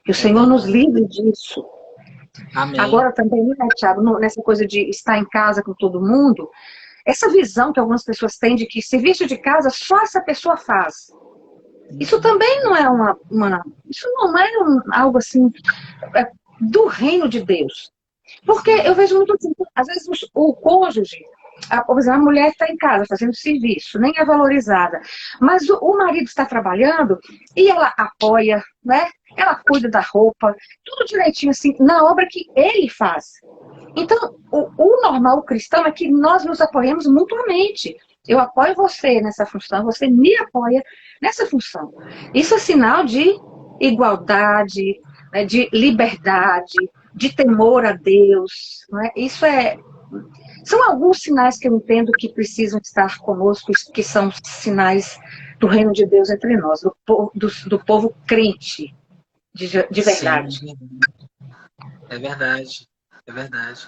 Que o Senhor nos livre disso. Amém. Agora também, né, Thiago, nessa coisa de estar em casa com todo mundo, essa visão que algumas pessoas têm de que serviço de casa só essa pessoa faz. Isso também não é isso não é algo assim do reino de Deus. Porque eu vejo muito assim, às vezes o cônjuge, por exemplo, a mulher está em casa fazendo serviço, nem é valorizada, mas o marido está trabalhando e ela apoia, né? Ela cuida da roupa, tudo direitinho assim, na obra que ele faz. Então, o normal cristão é que nós nos apoiamos mutuamente. Eu apoio você nessa função, você me apoia nessa função. Isso é sinal de igualdade, né, de liberdade, de temor a Deus. Né? São alguns sinais que eu entendo que precisam estar conosco, que são sinais do reino de Deus entre nós, do povo crente, de verdade. Sim, é verdade, é verdade.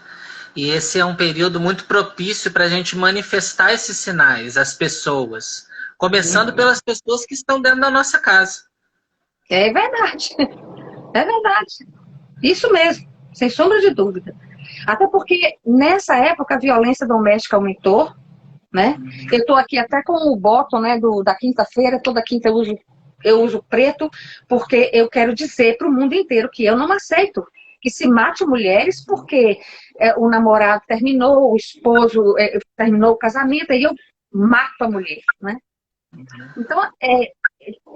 E esse é um período muito propício para a gente manifestar esses sinais às pessoas, começando pelas pessoas que estão dentro da nossa casa. É verdade, é verdade. Isso mesmo, sem sombra de dúvida. Até porque nessa época a violência doméstica aumentou, né? Eu estou aqui até com o bottom, né, da quinta-feira, toda quinta eu uso preto, porque eu quero dizer para o mundo inteiro que eu não aceito que se mate mulheres porque o namorado terminou, o esposo terminou o casamento, e eu mato a mulher, né? Então,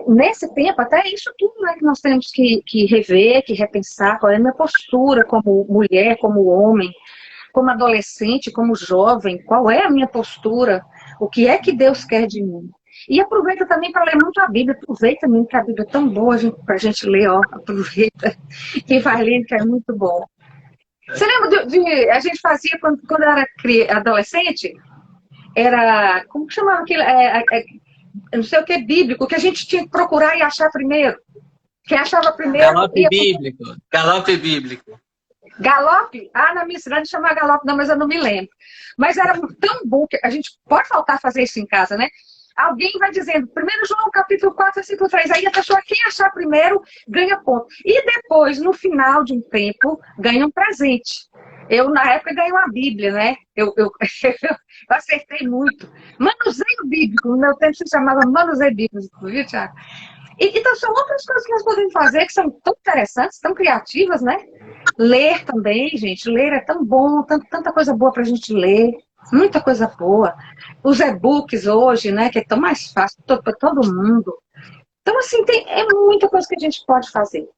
nesse tempo, até isso tudo, né, que nós temos que rever, que repensar qual é a minha postura como mulher, como homem, como adolescente, como jovem, qual é a minha postura, o que é que Deus quer de mim. E aproveita também para ler muito a Bíblia, aproveita mesmo que a Bíblia é tão boa para a gente ler, ó, aproveita e vai lendo, que é muito bom. Você lembra a gente fazia quando eu era adolescente? Era, como que chamava aquilo? Não sei o que, bíblico, que a gente tinha que procurar e achar primeiro. Quem achava primeiro... Galope bíblico, galope bíblico. Galope? Ah, na minha cidade chamava galope, não, mas eu não me lembro. Mas era tão bom que a gente pode faltar fazer isso em casa, né? Alguém vai dizendo, 1 João capítulo 4, versículo 3, aí a pessoa, quem achar primeiro, ganha ponto. E depois, no final de um tempo, ganha um presente. Eu, na época, ganhei uma Bíblia, né? Eu acertei muito. Manuseio bíblico, no meu tempo se chamava manuseio bíblico, viu, Thiago? Então, são outras coisas que nós podemos fazer que são tão interessantes, tão criativas, né? Ler também, gente. Ler é tão bom, tanta coisa boa para a gente ler. Muita coisa boa. Os e-books hoje, né? Que é tão mais fácil para todo mundo. Então, assim, é muita coisa que a gente pode fazer.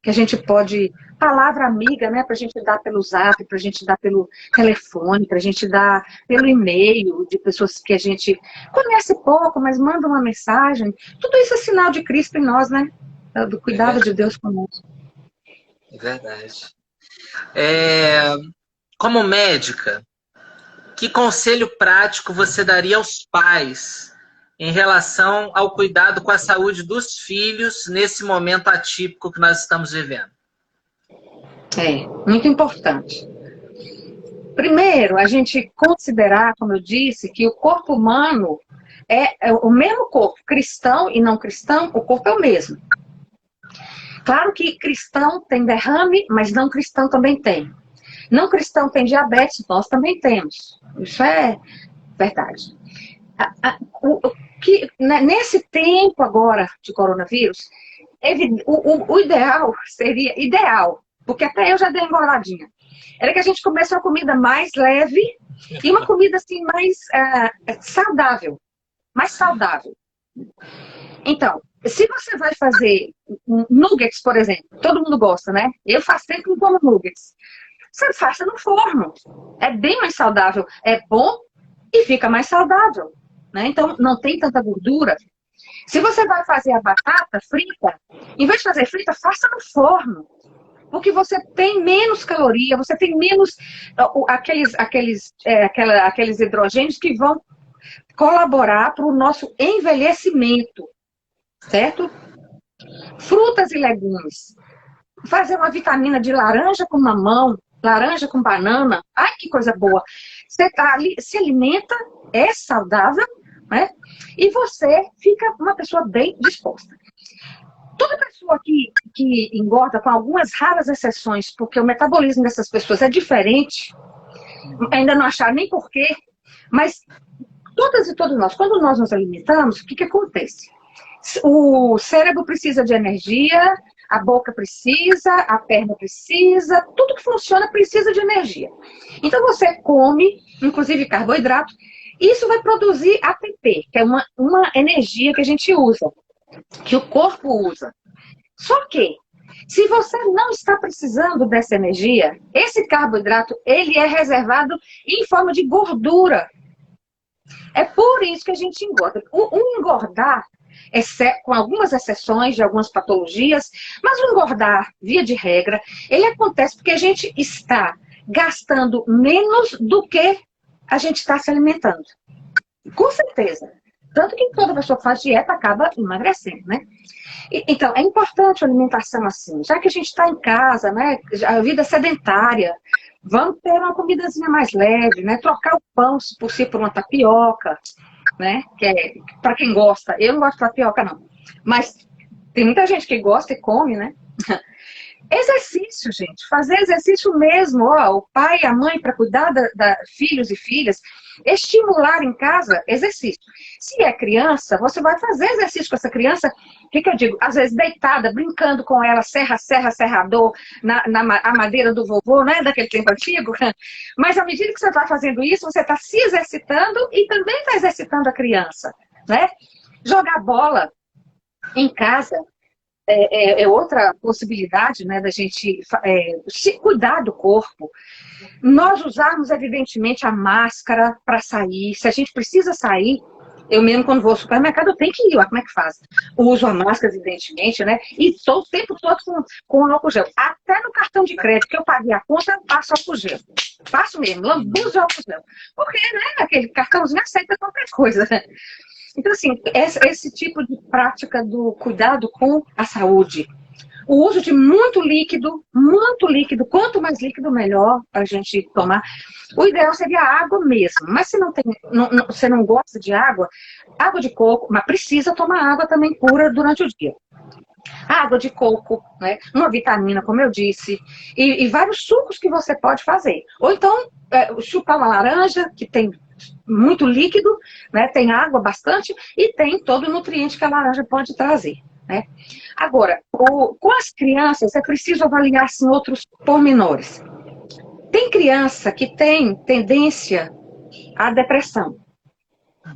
Que a gente pode... Palavra amiga, né? Para a gente dar pelo zap, para a gente dar pelo telefone, para a gente dar pelo e-mail de pessoas que a gente conhece pouco, mas manda uma mensagem. Tudo isso é sinal de Cristo em nós, né? Do cuidado de Deus conosco. É verdade. Como médica, que conselho prático você daria aos pais em relação ao cuidado com a saúde dos filhos nesse momento atípico que nós estamos vivendo? Muito importante. Primeiro, a gente considerar, como eu disse, que o corpo humano é o mesmo corpo, cristão e não cristão, o corpo é o mesmo. Claro que cristão tem derrame, mas não cristão também tem. Não cristão tem diabetes, nós também temos. Isso é verdade. Nesse tempo agora de coronavírus, o ideal seria, porque até eu já dei uma engoladinha, era que a gente comesse uma comida mais leve e uma comida assim mais saudável. Mais saudável. Então, se você vai fazer nuggets, por exemplo, todo mundo gosta, né? Eu faço tempo que não como nuggets. Você faça no forno. É bem mais saudável. É bom e fica mais saudável. Né? Então, não tem tanta gordura. Se você vai fazer a batata frita, em vez de fazer frita, faça no forno. Porque você tem menos caloria, você tem menos aqueles hidrogênios que vão colaborar para o nosso envelhecimento. Certo? Frutas e legumes. Fazer uma vitamina de laranja com mamão, laranja com banana. Ai, que coisa boa. Você tá ali, se alimenta, é saudável, né? E você fica uma pessoa bem disposta. Toda pessoa que engorda, com algumas raras exceções, porque o metabolismo dessas pessoas é diferente, ainda não acharam nem porquê, mas todas e todos nós, quando nós nos alimentamos, o que acontece? O cérebro precisa de energia, a boca precisa, a perna precisa, tudo que funciona precisa de energia. Então você come, inclusive carboidrato, e isso vai produzir ATP, que é uma energia que a gente usa, que o corpo usa. Só que, se você não está precisando dessa energia, esse carboidrato, ele é reservado em forma de gordura. É por isso que a gente engorda. O engordar, com algumas exceções de algumas patologias, mas o engordar, via de regra, ele acontece porque a gente está gastando menos do que a gente está se alimentando. Com certeza. Tanto que toda pessoa que faz dieta acaba emagrecendo, né? Então, é importante a alimentação assim. Já que a gente está em casa, né? A vida é sedentária, vamos ter uma comidazinha mais leve, né? Trocar o pão, se possível, por uma tapioca, né? Que é para quem gosta. Eu não gosto de tapioca, não. Mas tem muita gente que gosta e come, né? Exercício, gente. Fazer exercício mesmo. Ó, o pai e a mãe para cuidar da filhos e filhas. Estimular em casa exercício. Se é criança, você vai fazer exercício com essa criança. O que eu digo? Às vezes deitada, brincando com ela, serrador, a madeira do vovô, né? Daquele tempo antigo. Mas à medida que você vai fazendo isso, você está se exercitando e também está exercitando a criança, né? Jogar bola em casa é outra possibilidade, né, da gente se cuidar do corpo. Nós usarmos, evidentemente, a máscara para sair. Se a gente precisa sair, eu mesmo, quando vou ao supermercado, eu tenho que ir lá. Como é que faz? Uso a máscara, evidentemente, né? E estou o tempo todo com álcool gel. Até no cartão de crédito, que eu paguei a conta, eu passo álcool gel. Passo mesmo, lambuzo álcool gel. Porque, né, aquele cartãozinho aceita qualquer coisa, né? Então, assim, esse tipo de prática do cuidado com a saúde. O uso de muito líquido, quanto mais líquido, melhor para a gente tomar. O ideal seria água mesmo, mas se você não gosta de água de coco, mas precisa tomar água também pura durante o dia. Água de coco, né? Uma vitamina, como eu disse, e vários sucos que você pode fazer. Ou então, chupar uma laranja, que tem muito líquido, né? Tem água bastante e tem todo o nutriente que a laranja pode trazer, né? Agora, com as crianças é preciso avaliar assim, outros pormenores. Tem criança que tem tendência à depressão,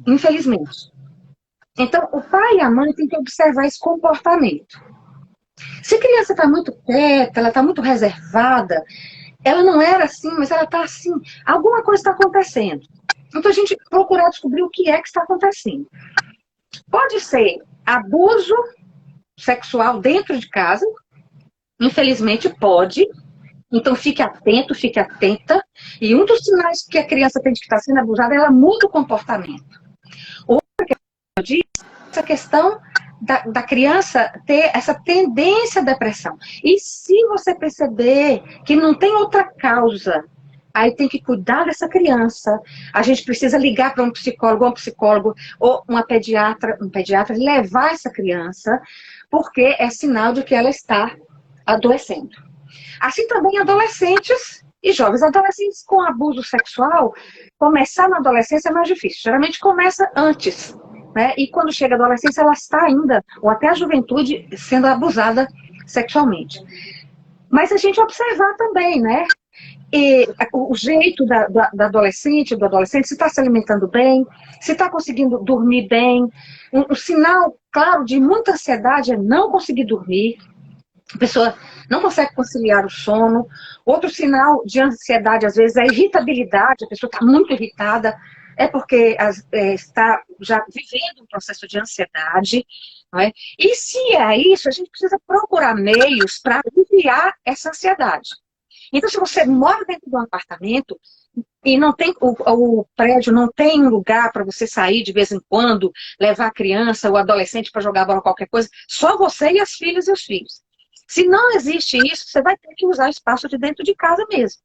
infelizmente. Então, o pai e a mãe têm que observar esse comportamento. Se a criança está muito quieta, ela está muito reservada, ela não era assim, mas ela está assim, alguma coisa está acontecendo. Então, a gente procurar descobrir o que é que está acontecendo. Pode ser abuso sexual dentro de casa, infelizmente pode. Então, fique atento, fique atenta. E um dos sinais que a criança tem de que está sendo abusada, ela muda o comportamento. Outra que eu disse, essa questão da criança ter essa tendência à depressão. E se você perceber que não tem outra causa, aí tem que cuidar dessa criança. A gente precisa ligar para um psicólogo ou um pediatra, e levar essa criança, porque é sinal de que ela está adoecendo. Assim também adolescentes e jovens. Adolescentes com abuso sexual, começar na adolescência é mais difícil. Geralmente começa antes, né? E quando chega a adolescência, ela está ainda, ou até a juventude, sendo abusada sexualmente. Mas a gente observar também, né? E o jeito da adolescente, do adolescente, se está se alimentando bem, se está conseguindo dormir bem. Um sinal, claro, de muita ansiedade é não conseguir dormir. A pessoa não consegue conciliar o sono. Outro sinal de ansiedade, às vezes, é a irritabilidade. A pessoa está muito irritada, é porque está já vivendo um processo de ansiedade. Não é? E se é isso, a gente precisa procurar meios para aliviar essa ansiedade. Então, se você mora dentro de um apartamento, e não tem, o prédio não tem um lugar para você sair de vez em quando, levar a criança ou adolescente para jogar bola, qualquer coisa, só você e as filhas e os filhos. Se não existe isso, você vai ter que usar o espaço de dentro de casa mesmo,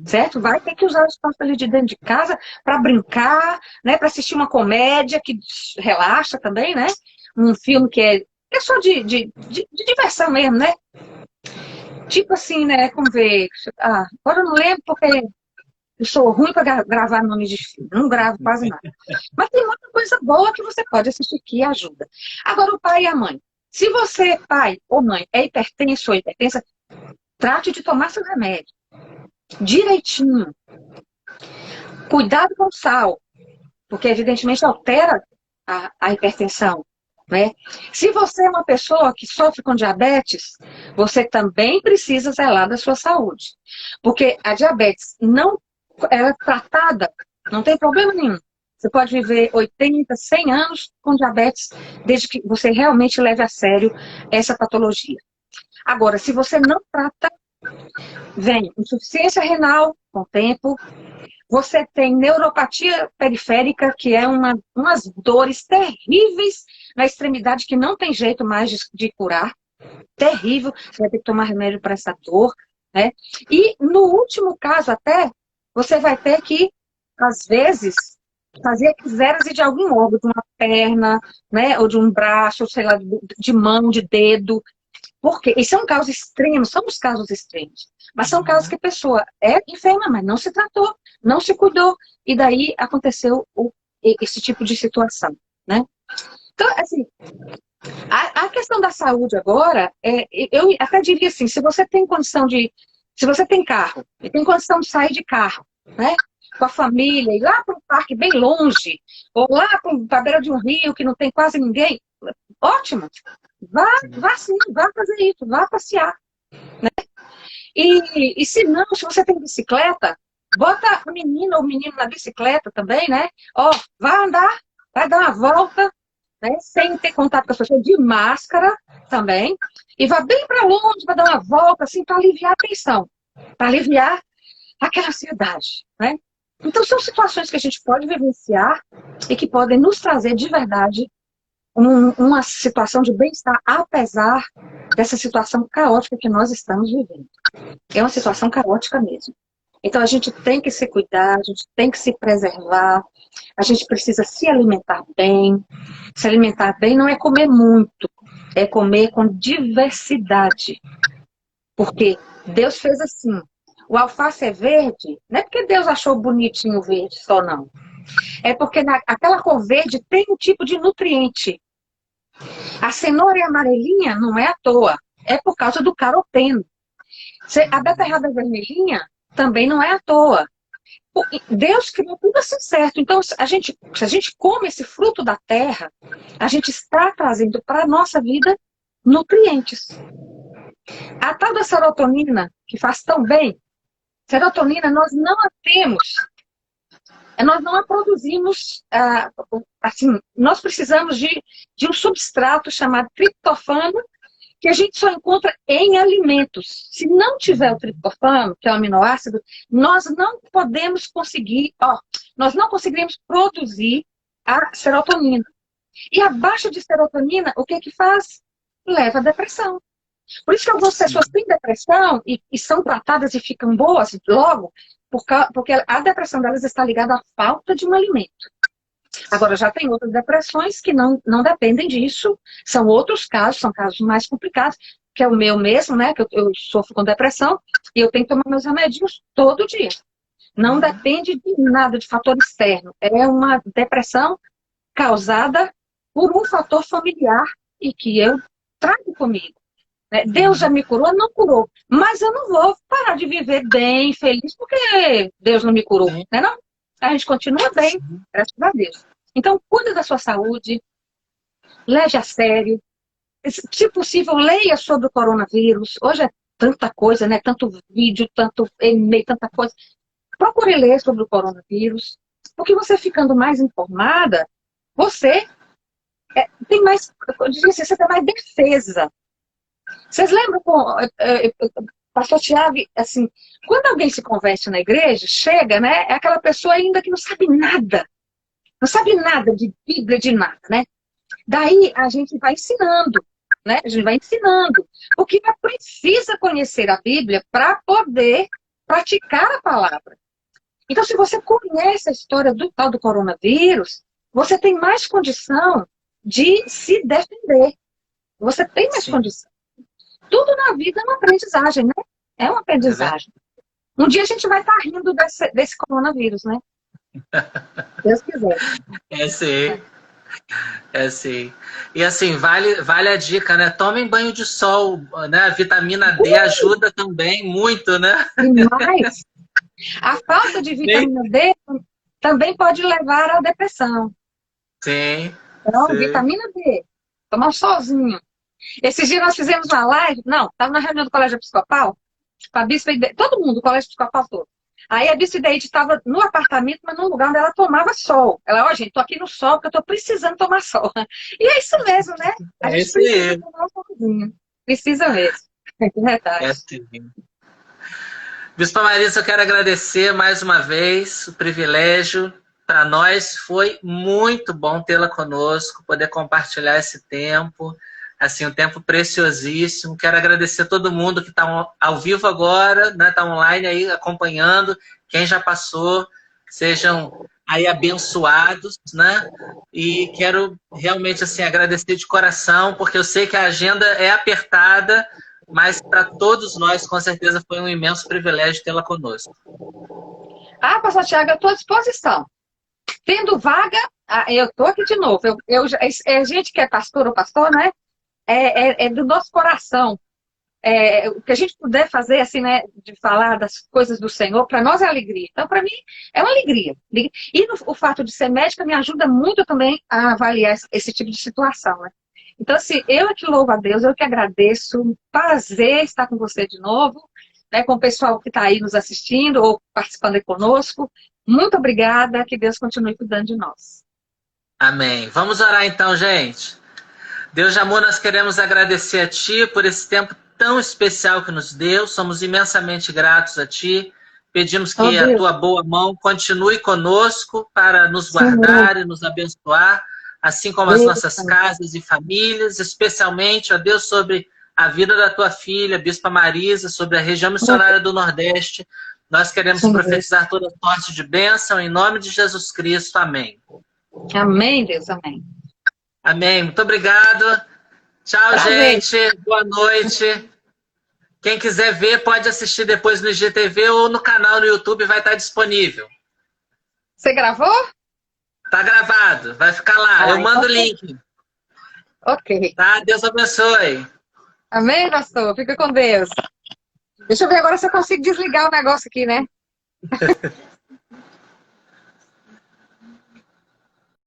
certo? Vai ter que usar o espaço ali de dentro de casa para brincar, né? Para assistir uma comédia que relaxa também, né? Um filme que é só de diversão mesmo, né? Tipo assim, né? Como ver. Ah, agora eu não lembro porque eu sou ruim para gravar nome de filme, não gravo quase nada. Mas tem muita coisa boa que você pode assistir que ajuda. Agora, o pai e a mãe. Se você, pai ou mãe, é hipertenso ou hipertensa, trate de tomar seu remédio direitinho. Cuidado com o sal, porque evidentemente altera a hipertensão. Né? Se você é uma pessoa que sofre com diabetes, você também precisa zelar da sua saúde. Porque a diabetes não é tratada, não tem problema nenhum. Você pode viver 80, 100 anos com diabetes, desde que você realmente leve a sério essa patologia. Agora, se você não trata, vem insuficiência renal com o tempo, você tem neuropatia periférica, que é umas dores terríveis na extremidade que não tem jeito mais de curar. Terrível, você vai ter que tomar remédio para essa dor. Né? E no último caso até, você vai ter que, às vezes, fazer exérese de algum órgão, de uma perna, né? Ou de um braço, sei lá, de mão, de dedo. Porque e são casos extremos, são os casos extremos. Mas são casos que a pessoa é enferma, mas não se tratou, não se cuidou, e daí aconteceu esse tipo de situação, né? Então, assim, a questão da saúde agora, eu até diria assim, se você tem condição se você tem carro, e tem condição de sair de carro, né? Com a família, ir lá para um parque bem longe, ou lá para a beira de um rio que não tem quase ninguém, ótimo. Vá sim, vá fazer isso, vá passear. Né? E se não, se você tem bicicleta, bota a menina ou o menino na bicicleta também, né? Ó, vai andar, vai dar uma volta, né? Sem ter contato com as pessoas, de máscara também. E vá bem para longe, vai dar uma volta, assim, para aliviar a tensão, para aliviar aquela ansiedade, né? Então, são situações que a gente pode vivenciar e que podem nos trazer de verdade uma situação de bem-estar, apesar dessa situação caótica que nós estamos vivendo. É uma situação caótica mesmo. Então, a gente tem que se cuidar, a gente tem que se preservar, a gente precisa se alimentar bem. Se alimentar bem não é comer muito, é comer com diversidade. Porque Deus fez assim. O alface é verde, não é porque Deus achou bonitinho o verde só, não. É porque aquela cor verde tem um tipo de nutriente. A cenoura amarelinha não é à toa, é por causa do caroteno. A beterraba vermelhinha também não é à toa. Deus criou tudo assim certo. Então, se a gente come esse fruto da terra, a gente está trazendo para a nossa vida nutrientes. A tal da serotonina, que faz tão bem, serotonina nós não a temos. Nós não a produzimos, assim, nós precisamos de um substrato chamado triptofano, que a gente só encontra em alimentos. Se não tiver o triptofano, que é o aminoácido, nós não podemos conseguir, nós não conseguiremos produzir a serotonina. E a baixa de serotonina, o que faz? Leva à depressão. Por isso que algumas pessoas têm depressão e são tratadas e ficam boas logo, porque a depressão delas está ligada à falta de um alimento. Agora, já tem outras depressões que não dependem disso, são outros casos, são casos mais complicados, que é o meu mesmo, né, que eu sofro com depressão, e eu tenho que tomar meus remedinhos todo dia. Não depende de nada, de fator externo. É uma depressão causada por um fator familiar e que eu trago comigo. Deus já me curou? Não curou. Mas eu não vou parar de viver bem, feliz, porque Deus não me curou, né, não? A gente continua bem, graças a Deus. Então, cuide da sua saúde, leve a sério. Se possível, leia sobre o coronavírus. Hoje é tanta coisa, né? Tanto vídeo, tanto e-mail, tanta coisa. Procure ler sobre o coronavírus, porque você ficando mais informada, você tem mais, eu diria assim, você tem mais defesa. Vocês lembram, pastor Tiago, assim, quando alguém se converte na igreja, chega, né? É aquela pessoa ainda que não sabe nada de Bíblia, de nada, né? Daí a gente vai ensinando, né? A gente vai ensinando. Porque precisa conhecer a Bíblia para poder praticar a palavra. Então, se você conhece a história do tal do coronavírus, você tem mais condição de se defender. Você tem mais condição. Tudo na vida é uma aprendizagem, né? É uma aprendizagem. Um dia a gente vai estar rindo desse coronavírus, né? Deus quiser. É sim. E assim, vale a dica, né? Tomem banho de sol, né? A vitamina D ajuda também muito, né? Demais. A falta de vitamina D também pode levar à depressão. Sim. Então, vitamina D. Tomar um solzinho. Esses dias nós fizemos uma live, estava na reunião do Colégio Episcopal, com a Bispa Ideide, todo mundo, o Colégio Episcopal todo. Aí a Bispa Ideide estava no apartamento, mas num lugar onde ela tomava sol. Ela, gente, tô aqui no sol porque eu tô precisando tomar sol. E é isso mesmo, né? A gente precisa tomar um solzinho. Precisa mesmo. É verdade. Bispa Marisa, eu quero agradecer mais uma vez o privilégio. Para nós foi muito bom tê-la conosco, poder compartilhar esse tempo. Assim, um tempo preciosíssimo. Quero agradecer a todo mundo que está ao vivo agora, né? Está online aí acompanhando. Quem já passou, sejam aí abençoados, né? E quero realmente assim agradecer de coração, porque eu sei que a agenda é apertada, mas para todos nós, com certeza, foi um imenso privilégio tê-la conosco. Pastor Tiago, eu estou à disposição. Tendo vaga, eu estou aqui de novo. A gente que é pastor ou pastor, né? É do nosso coração. O que a gente puder fazer, assim, né, de falar das coisas do Senhor, para nós é alegria. Então, para mim, é uma alegria. E o fato de ser médica me ajuda muito também a avaliar esse tipo de situação, né? Então, assim, eu que louvo a Deus, eu que agradeço. Um prazer estar com você de novo, né, com o pessoal que está aí nos assistindo ou participando aí conosco. Muito obrigada, que Deus continue cuidando de nós. Amém. Vamos orar então, gente. Deus de amor, nós queremos agradecer a Ti por esse tempo tão especial que nos deu. Somos imensamente gratos a Ti. Pedimos que a Tua boa mão continue conosco para nos guardar e nos abençoar, assim como as nossas casas e famílias, especialmente, ó Deus, sobre a vida da Tua filha, Bispa Marisa, sobre a região missionária do Nordeste. Nós queremos profetizar toda sorte de bênção, em nome de Jesus Cristo. Amém. Amém, Deus, amém. Amém. Muito obrigado. Tchau, gente. Boa noite. Quem quiser ver, pode assistir depois no IGTV ou no canal no YouTube, vai estar disponível. Você gravou? Tá gravado. Vai ficar lá. Eu mando o link. Ok. Tá? Deus abençoe. Amém, pastor. Fica com Deus. Deixa eu ver agora se eu consigo desligar o negócio aqui, né?